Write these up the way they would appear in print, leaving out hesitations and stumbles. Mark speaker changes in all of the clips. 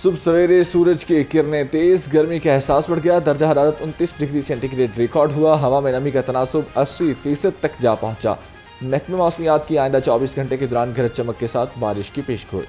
Speaker 1: सुबह सवेरे सूरज की किरणें तेज, गर्मी का एहसास बढ़ गया। दर्जा हरारत 29 डिग्री सेंटीग्रेड रिकॉर्ड हुआ। हवा में नमी का तनासुब 80% तक जा पहुंचा। महकमे मौसमियात की आइंदा 24 घंटे के दौरान गरज चमक के साथ बारिश की पेशगोई।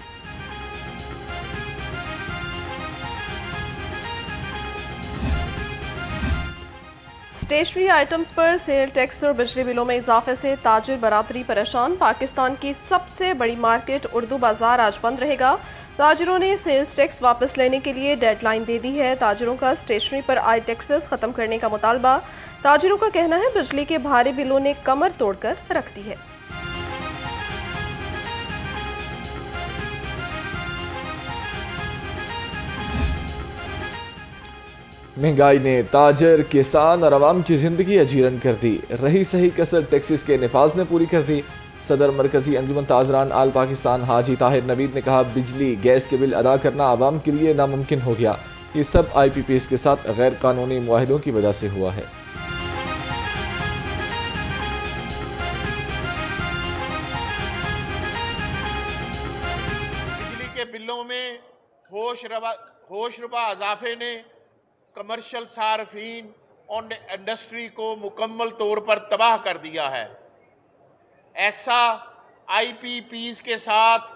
Speaker 2: स्टेशनरी आइटम्स पर सेल टैक्स और बिजली बिलों में इजाफे से ताजिर बरादरी परेशान। पाकिस्तान की सबसे बड़ी मार्केट उर्दू बाजार आज बंद रहेगा। ताजिरों ने सेल्स टैक्स वापस लेने के लिए डेडलाइन दे दी है। ताजिरों का स्टेशनरी पर आए टैक्सेस खत्म करने का मुतालबा। ताजिरों का कहना है बिजली के भारी बिलों ने कमर तोड़कर रख दी है।
Speaker 1: महंगाई ने ताजर, किसान और आवाम की जिंदगी अजीरन कर दी। रही सही कसर टैक्सेस के निफाज ने पूरी कर दी। सदर मरकजी अंजुमन ताजरान आल पाकिस्तान हाजी ताहिर नवीद ने कहा, बिजली गैस के बिल अदा करना आवाम के लिए नामुमकिन हो गया। ये सब IPPs के साथ गैर कानूनी मुआहिदों की वजह से हुआ है।
Speaker 3: बिजली के बिलों में होशरुबा इजाफे ने कमर्शियल सार्फिन और इंडस्ट्री को मुकम्मल तौर पर तबाह कर दिया है। ऐसा IPPs के साथ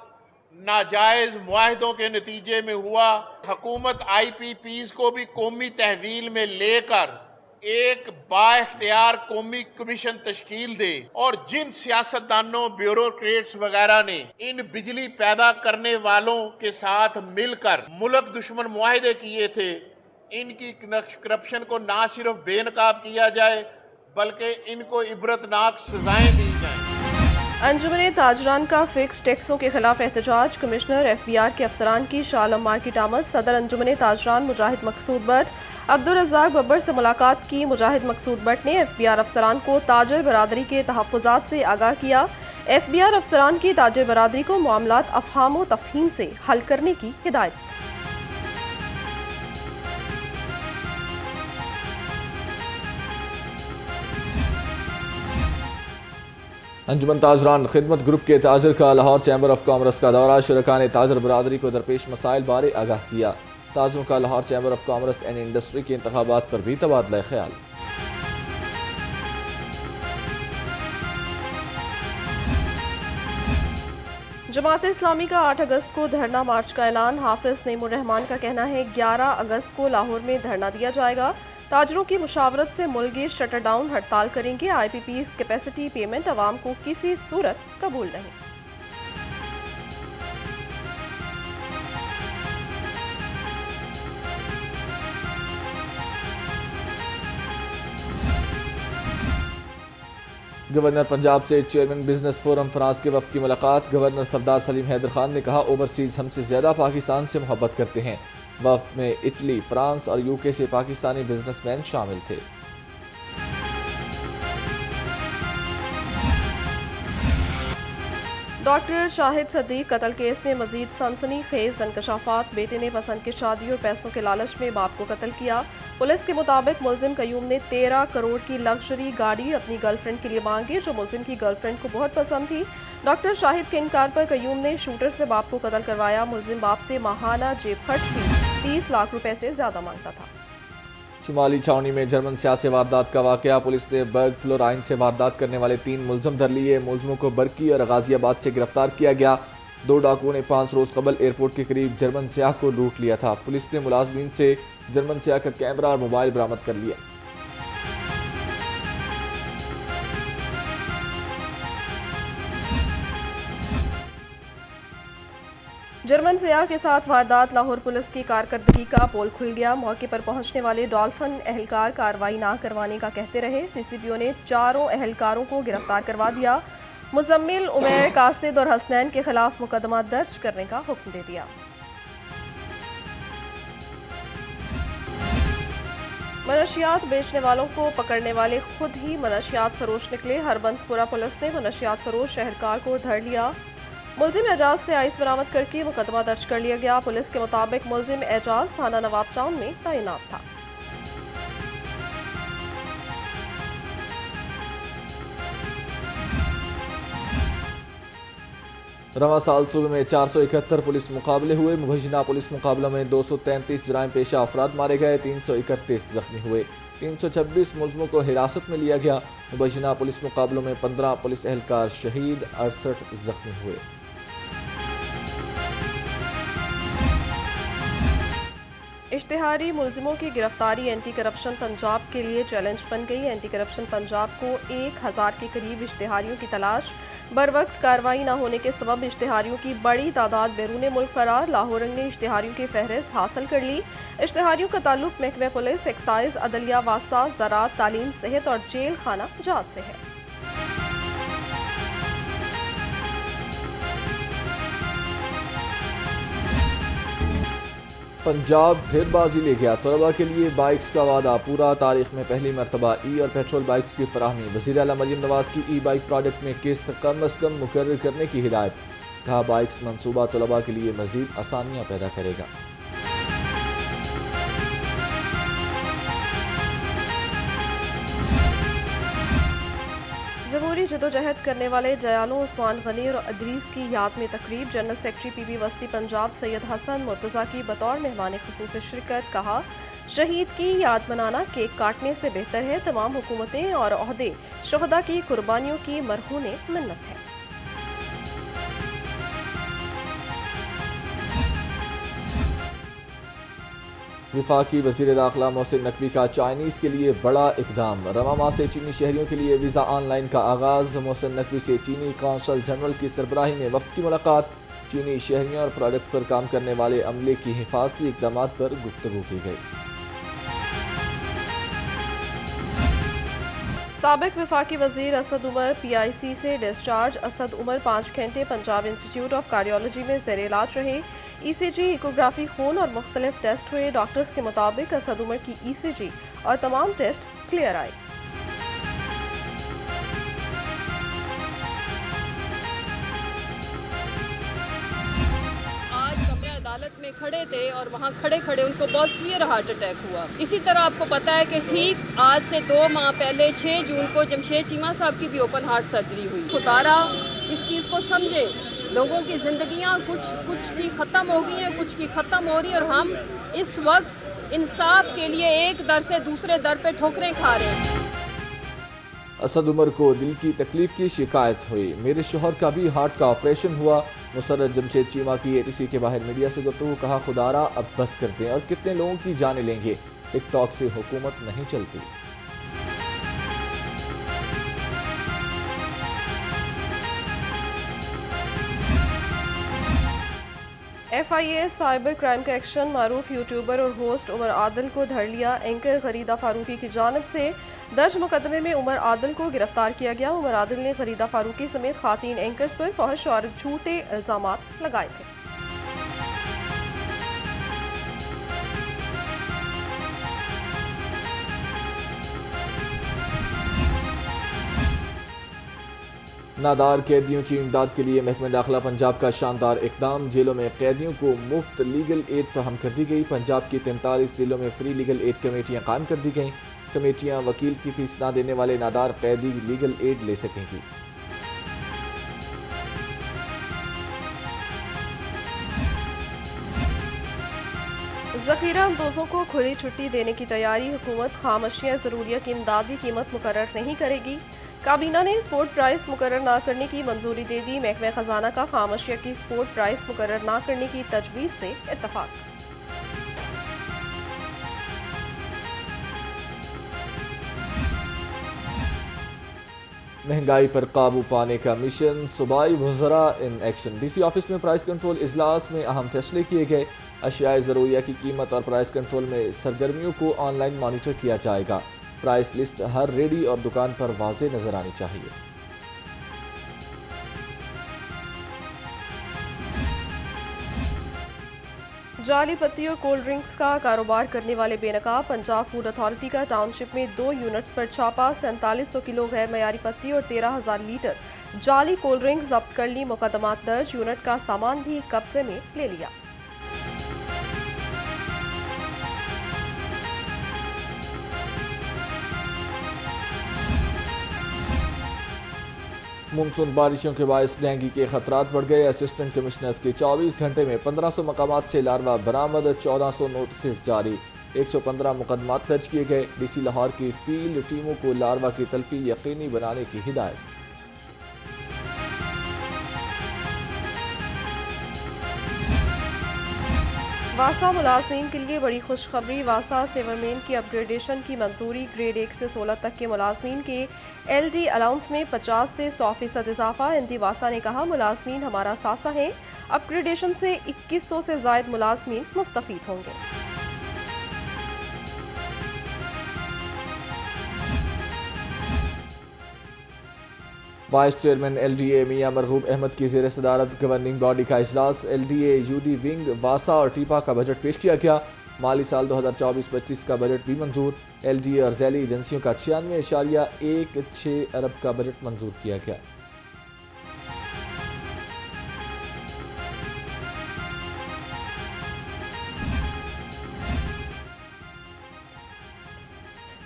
Speaker 3: नाजायज मुआहदों के नतीजे में हुआ। हुकूमत IPPs को भी कौमी तहवील में लेकर एक बाइख्तियार कौमी कमीशन तश्कील दे और जिन सियासतदानों, ब्यूरोक्रेट्स वगैरह ने इन बिजली पैदा करने वालों के साथ मिलकर मुल्क दुश्मन मुआहदे किए थे, इनकी करप्शन को ना सिर्फ बेनकाब किया जाए बल्कि इनको इबरतनाक सजाएं दी जाएं।
Speaker 2: अंजुमन ताजरान का फिक्स टैक्सों के खिलाफ एहतजाज। कमिश्नर FBR के अफसरान की शालम मार्केट आमद। सदर अंजुमन ताजरान मुजाहिद मकसूद बट अब्दुल रज़ाक बब्बर से मुलाकात की। मुजाहिद मकसूद बट ने FBR अफसरान को ताजर बरादरी के तहफ़्फ़ुज़ात से आगाह किया। FBR अफसरान की ताजर बरादरी को मामलात अफ़हाम व तफ़हीम से हल करने की हिदायत।
Speaker 1: अंजुमन ताजरान खिदमत ग्रुप के ताजर का लाहौर चैम्बर ऑफ कॉमर्स का दौरा। शुरका ने ताजर बरादरी को दरपेश मसाइल बारे आगाह किया। ताजरों का Lahore chamber of commerce and industry के इंतखाबात पर भी तबादला ख्याल।
Speaker 2: जमात इस्लामी का 8 अगस्त को धरना मार्च का ऐलान। हाफिज नईमुर रहमान का कहना है 11 अगस्त को लाहौर में धरना दिया जाएगा। ताजरों की मुशावरत से मुल्क शटर डाउन हड़ताल करेंगे। IPPs कैपेसिटी पेमेंट अवाम को किसी सूरत कबूल नहीं।
Speaker 1: गवर्नर पंजाब से चेयरमैन बिजनेस फोरम फ्रांस के वफ्द की मुलाकात। गवर्नर सरदार सलीम हैदर खान ने कहा, ओवरसीज हमसे ज्यादा पाकिस्तान से मोहब्बत करते हैं। वफ्द में इटली, फ्रांस और UK से पाकिस्तानी बिजनेसमैन शामिल थे।
Speaker 2: डॉक्टर शाहिद सदीक कत्ल केस में मजीद सनसनीखेज इंकशाफात। बेटे ने पसंद की शादी और पैसों के लालच में बाप को कत्ल किया। पुलिस के मुताबिक मुलजिम कयूम ने 13 करोड़ की लग्जरी गाड़ी अपनी गर्लफ्रेंड के लिए मांगी, जो मुलजिम की गर्लफ्रेंड को बहुत पसंद थी। डॉक्टर शाहिद के इनकार पर कयूम ने शूटर से बाप को कत्ल करवाया। मुलजिम बाप से माहाना जेब खर्च भी 30 लाख रुपए से ज्यादा मांगता था।
Speaker 1: शुमाली छावनी में जर्मन सियासी वारदात का वाकया। पुलिस ने बर्ग फ्लोराइन से वारदात करने वाले 3 मुलजिम धर लिए। मुलजिमों को बरकी और गाजियाबाद से गिरफ्तार किया गया। 2 डाकुओं ने 5 रोज कबल एयरपोर्ट के करीब जर्मन सियाह को लूट लिया था। पुलिस ने मुलाजमीन से जर्मन सियाह का कैमरा और मोबाइल बरामद कर लिया।
Speaker 2: जर्मन सियाह के साथ वारदात। लाहौर पुलिस की कारकर्दगी का पोल खुल गया। मौके पर पहुंचने वाले डॉल्फिन एहलकार कार्रवाई ना करवाने का कहते रहे। CCPO ने 4 एहलकारों को गिरफ्तार करवा दिया। मुजम्मिल, उमैर, कासिद और हसनैन के खिलाफ मुकदमा दर्ज करने का हुक्म दे दिया। मनशियात बेचने वालों को पकड़ने वाले खुद ही मनशियात फरोश निकले। हरबंसपुरा पुलिस ने मनशियात फरोश शहरकार को धर लिया। मुलजिम एजाज से आइस बरामद करके मुकदमा दर्ज कर लिया गया। पुलिस के मुताबिक मुलजिम एजाज थाना नवाब टाउन में तैनात था।
Speaker 1: रवा साल सूबे में 471 पुलिस मुकाबले हुए। मुबैना पुलिस मुकाबलों में 233 जराइम पेशा अफराद मारे गए, 331 जख्मी हुए, 326 मुलजमों को हिरासत में लिया गया। मुबैना पुलिस मुकाबलों में 15 पुलिस एहलकार शहीद, 68 जख्मी हुए।
Speaker 2: इश्तिहारी मुलजिमों की गिरफ्तारी एंटी करप्शन पंजाब के लिए चैलेंज बन गई। एंटी करप्शन पंजाब को 1000 के करीब इश्तिहारियों की तलाश। बर वक्त कार्रवाई न होने के सबब इश्तिहारियों की बड़ी तादाद बैरून मुल्क फरार। लाहौर रंग ने इश्तिहारियों की फहरिस्त हासिल कर ली। इश्तिहारियों का ताल्लुक महकमे पुलिस, एक्साइज, अदलिया, वासा, ज़राअत, तालीम, सेहत और जेल खाना जात से है।
Speaker 1: पंजाब फिर बाजी ले गया। तलबा के लिए बाइक्स का वादा पूरा। तारीख में पहली मरतबा ई और पेट्रोल बाइक्स की फराहमी। वज़ीर आला मरीम नवाज की ई बाइक प्रोडक्ट में किस्त कम अज़ कम मुकर्रर करने की हिदायत। कहा बाइक्स मनसूबा तलबा के लिए मजीद आसानियाँ पैदा करेगा।
Speaker 2: जमहूरी जदोजहद करने वाले जयालों उस्मान गनी और अदरीस की याद में तकरीब। जनरल सेक्रेटरी पीबी वस्ती पंजाब सैयद हसन मुर्तज़ा की बतौर मेहमान ख़ुसूसी शिरकत। कहा शहीद की याद मनाना केक काटने से बेहतर है। तमाम हुकूमतें और ओहदे शहदा की कुर्बानियों की मरहून मिन्नत है।
Speaker 1: वफाकी वज़ीर दाखिला मोहसिन नकवी का चाइनीज़ के लिए बड़ा इकदाम। रवा माह से चीनी शहरियों के लिए वीज़ा ऑनलाइन का आगाज़। मोहसिन नकवी से चीनी कौंसल जनरल की सरबराही में वफ़द की मुलाकात। चीनी शहरियों और प्रोडक्ट पर काम करने वाले अमले की हिफाजती इकदाम पर गुफ्तगू की गई।
Speaker 2: साबिक वफाकी वज़ीर असद उमर PIC से डिस्चार्ज। असद उमर 5 घंटे पंजाब इंस्टीट्यूट ऑफ कार्डियोलॉजी में ज़ेर इलाज रहे। ECG, इकोग्राफी, खून और मुख्तलिफ टेस्ट हुए। डॉक्टर्स के मुताबिक असद उमर की ECG और तमाम टेस्ट क्लियर आए।
Speaker 4: अदालत में खड़े थे और वहाँ खड़े खड़े उनको बहुत सीवियर हार्ट अटैक हुआ। इसी तरह आपको पता है कि ठीक आज से 2 माह पहले 6 जून को जमशेद चीमा साहब की भी ओपन हार्ट सर्जरी हुई। खुदारा इस चीज़ को समझे। लोगों की जिंदगियाँ कुछ की ख़त्म हो गई हैं, कुछ की ख़त्म हो रही है और हम इस वक्त इंसाफ के लिए एक दर से दूसरे दर पे ठोकरें खा रहे हैं।
Speaker 1: असद उमर को दिल की तकलीफ की शिकायत हुई। मेरे शोहर का भी हार्ट का ऑपरेशन हुआ। मुसर्रत जमशेद चीमा की ATC के बाहर मीडिया से गुफ्तगू। कहा खुदारा अब बस कर दें और कितने लोगों की जाने लेंगे। टिकटॉक से हुकूमत नहीं चलती।
Speaker 2: FIA साइबर क्राइम का एक्शन। मारूफ यूट्यूबर और होस्ट उमर आदिल को धर लिया। एंकर गरीदा फारूकी की जानिब से दर्ज मुकदमे में उमर आदिल को गिरफ्तार किया गया। उमर आदिल ने गरीदा फारूकी समेत खातीन एंकर्स पर फहश और झूठे इल्जामात लगाए थे।
Speaker 1: नादार कैदियों की इमदाद के लिए महकमा दाखिला पंजाब का शानदार इकदाम। जेलों में कैदियों को मुफ्त लीगल एड फराहम कर दी गई। पंजाब की 43 जिलों में फ्री लीगल एड कमेटियाँ कायम कर दी गईं। कमेटियाँ वकील की फीस न देने वाले नादार कैदी लीगल एड ले सकेंगी।
Speaker 2: ज़ख़ीरा अंदोज़ों को खुली छुट्टी देने की तैयारी। हुकूमत खाम अशिया ज़रूरिया की इमदादी कीमत मुकर्रर नहीं करेगी। काबीना ने स्पोर्ट प्राइस मुकर्रर न करने की मंजूरी दे दी। महकमा खजाना का खाम अशिया की स्पोर्ट प्राइस मुकर्रर न करने की तजवीज़ से इत्तफाक।
Speaker 1: महंगाई पर काबू पाने का मिशन। सूबाई वज़रा इन एक्शन। DC ऑफिस में प्राइस कंट्रोल इजलास में अहम फैसले किए गए। अशियाए ज़रूरिया की कीमत और प्राइस कंट्रोल में सरगर्मियों को ऑनलाइन मॉनिटर किया जाएगा। प्राइस लिस्ट हर रेडी और दुकान पर वाज़े नजर आनी चाहिए।
Speaker 2: जाली पत्ती और कोल्ड ड्रिंक्स का कारोबार करने वाले बेनकाब। पंजाब फूड अथॉरिटी का टाउनशिप में 2 यूनिट्स पर छापा। 4700 किलो गैर मयारी पत्ती और 13,000 लीटर जाली कोल्ड ड्रिंक जब्त कर ली। मुकदमात दर्ज। यूनिट का सामान भी कब्जे में ले लिया।
Speaker 1: मानसून बारिशों के बायस डेंगू के खतरात बढ़ गए। असिस्टेंट कमिश्नर्स के 24 घंटे में 1500 मकामात से लार्वा बरामद, 1400 नोटिस जारी, 115 मुकदमात दर्ज किए गए। डीसी लाहौर की फील्ड टीमों को लार्वा की तल्फी यकीनी बनाने की हिदायत।
Speaker 2: वासा मुलाजमीन के लिए बड़ी खुशखबरी। वासा सेवरमेन की अपग्रेडेशन की मंजूरी। ग्रेड 1 से 16 तक के मुलाजमीन के LD अलाउंस में 50 से 100% इजाफा। ND वासा ने कहा, मुलाजमीन हमारा सासा है। अपग्रेडेशन से 2100 से जायद मुलाजमीन मुस्तफीद होंगे।
Speaker 1: वाइस चेयरमैन LDA मियां मरगूब अहमद की ज़ेर सदारत गवर्निंग बॉडी का इजलास। LDA UD विंग वासा और टीपा का बजट पेश किया गया। माली साल 2024-25 का बजट भी मंजूर। LDA और झैली एजेंसियों का 96.16 अरब का बजट मंजूर किया गया।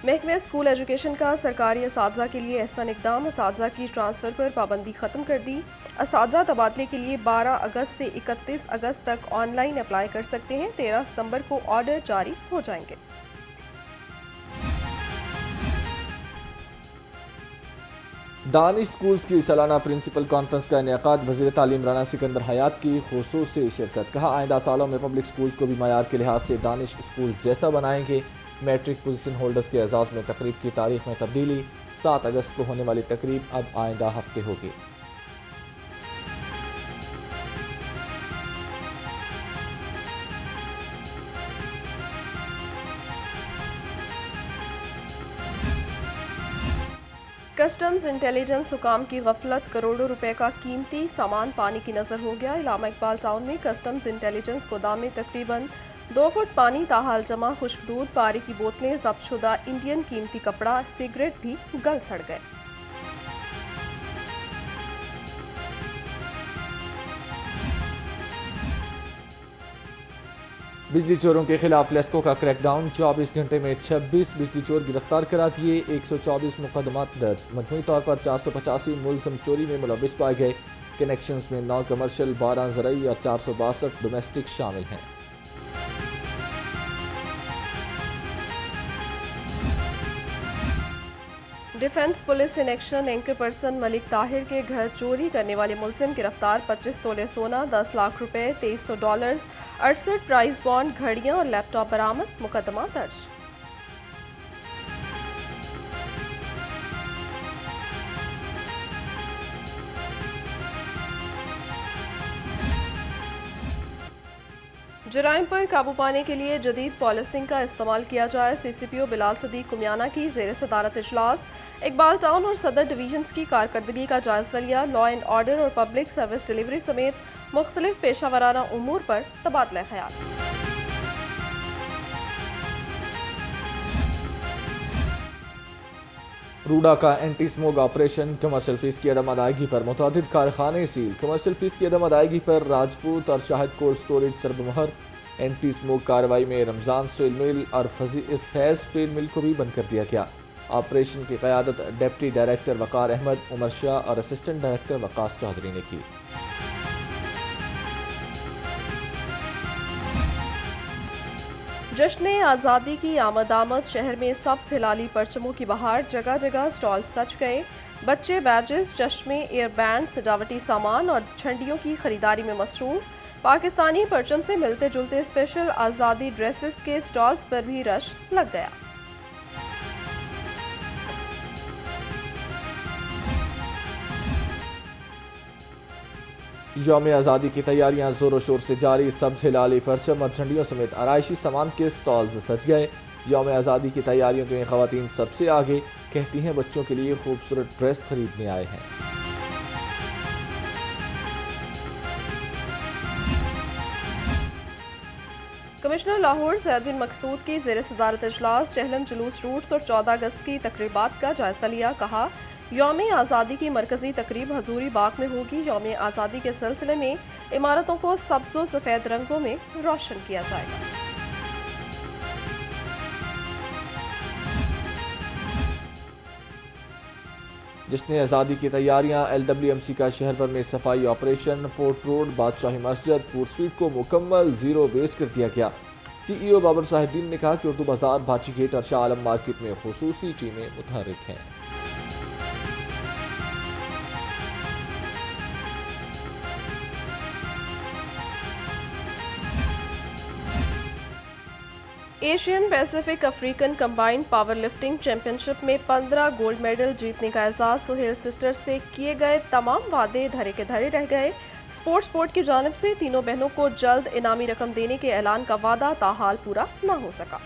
Speaker 2: महकमे स्कूल एजुकेशन का सरकारी असातिज़ा के लिए एहसन इकदाम। असातिज़ा की ट्रांसफ़र पर पाबंदी ख़त्म कर दी। असातिज़ा तबादले के लिए 12 अगस्त से 31 अगस्त तक ऑनलाइन अप्लाई कर सकते हैं। 13 सितंबर को ऑर्डर जारी हो जाएंगे।
Speaker 1: दानिश स्कूल्स की सालाना प्रिंसिपल कॉन्फ्रेंस का इनेकाद। वज़ीर तालीम राना सिकंदर हयात की खुसूसी शिरकत। कहा, आइंदा सालों में पब्लिक स्कूल्स को भी मयार के लिहाज से दानिश स्कूल जैसा बनाएंगे। मैट्रिक पोजीशन होल्डर्स के एजाज़ में तकरीब की तारीख में तब्दीली। 7 अगस्त को होने वाली तकरीब अब आइंदा हफ्ते होगी।
Speaker 2: कस्टम्स इंटेलिजेंस हुकाम की गफलत। करोड़ों रुपए का कीमती सामान पानी की नजर हो गया। इलामा इकबाल टाउन में कस्टम्स इंटेलिजेंस गोदाम में तकरीबन 2 फुट पानी ताहाल जमा, खुश्क दूध, पानी की बोतलें, जब्त शुदा इंडियन कीमती कपड़ा, सिगरेट भी गल सड़ गए।
Speaker 1: बिजली चोरों के खिलाफ लेस्को का क्रैकडाउन। 24 घंटे में 26 बिजली चोर गिरफ्तार करा दिए। 124 मुकदमात दर्ज। मजमूई तौर पर 485 मुलजम चोरी में मुलविस पाए गए। कनेक्शंस में 9 कमर्शियल, 12 ज़रई और 462 डोमेस्टिक शामिल हैं।
Speaker 2: Defence police in action. Anchor person Malik Tahir के घर चोरी करने वाले मुलजिम गिरफ्तार। 25 तोले सोना, 10 लाख रुपए, $2300, 68 प्राइस बॉन्ड, घड़ियां और लैपटॉप बरामद। मुकदमा दर्ज। जराइम पर काबू पाने के लिए जदीद पॉलिसिंग का इस्तेमाल किया जाए। CCPO बिलाल सदीक कुमियाना की ज़ेर सदारत इजलास। इकबाल टाउन और सदर डिवीजन्स की कारकर्दगी का जायजा लिया। लॉ एंड ऑर्डर और पब्लिक सर्विस डिलीवरी समेत मुख्तलिफ पेशावराना उमूर पर तबादला ख्याल।
Speaker 1: रूडा का anti smoke operation. Commercial fees की अदम अदायगी पर मुतअद्दिद कारखाने सील। कमर्शियल फीस की अदम अदायगी पर राजपूत और शाहिद कोल्ड स्टोरेज सरबमहर। एंटी स्मोक कार्रवाई में रमज़ान स्टील मिल और फैज़ स्टील मिल को भी बंद कर दिया गया। ऑपरेशन की क़यादत डिप्टी डायरेक्टर वक़ार अहमद, उमर शाह और असिस्टेंट डायरेक्टर वकास चौधरी ने की।
Speaker 2: जश्न आज़ादी की आमद शहर में सब्ज़ हिलाली परचमों की बहार। जगह जगह स्टॉल सज गए। बच्चे बैजेस, चश्मे, एयर बैंड, सजावटी सामान और झंडियों की खरीदारी में मसरूफ। पाकिस्तानी परचम से मिलते जुलते स्पेशल आज़ादी ड्रेसेस के स्टॉल्स पर भी रश लग गया।
Speaker 1: यौम आज़ादी की तैयारियां जोरों शोर से जारी। सब्ज़ हिलाली परचम और झंडियों समेत आराइशी सामान के स्टॉल्स सज गए। यौम आज़ादी की तैयारियों में ख़वातीन सबसे आगे। कहती हैं बच्चों के लिए खूबसूरत ड्रेस खरीदने आए हैं।
Speaker 2: कमिश्नर लाहौर ज़ैद बिन मकसूद की ज़ेर सदारत इजलास। चहलम जुलूस रूट्स और 14 अगस्त की तकरीबात का जायजा लिया। कहा, यौम आज़ादी की मरकज़ी तकरीब हजूरी बाग में होगी। यौम आज़ादी के सिलसिले में इमारतों को सब्ज़ व सफ़ेद रंगों में रोशन किया जाएगा।
Speaker 1: जश्न आज़ादी की तैयारियां, LWMC का शहर भर में सफाई ऑपरेशन, फोर्ट रोड, बादशाही मस्जिद, फूड स्ट्रीट को मुकम्मल जीरो वेस्ट कर दिया गया। CEO बाबर साहिबदीन ने कहा कि उर्दू बाजार, भाची गेट और शाह आलम मार्केट में खुसूसी टीमें मुतहर्रिक हैं।
Speaker 2: Asian Pacific African combined power lifting championship में 15 गोल्ड मेडल जीतने का एजाज सुहेल सिस्टर्स से किए गए तमाम वादे धरे के धरे रह गए। स्पोर्ट्स बोर्ड की जानिब से तीनों बहनों को जल्द इनामी रकम देने के ऐलान का वादा ताहाल पूरा न हो सका।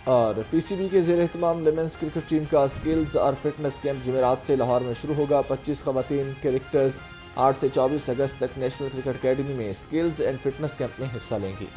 Speaker 1: और PCB के ज़ेर एहतमाम विमेंस क्रिकेट टीम का स्किल्स और फिटनेस कैंप जुमेरात से लाहौर में शुरू होगा। 25 खवातीन क्रिकेटर्स 8 से 24 अगस्त तक नेशनल क्रिकेट अकेडमी में स्किल्स एंड फिटनेस कैंप में हिस्सा लेंगी।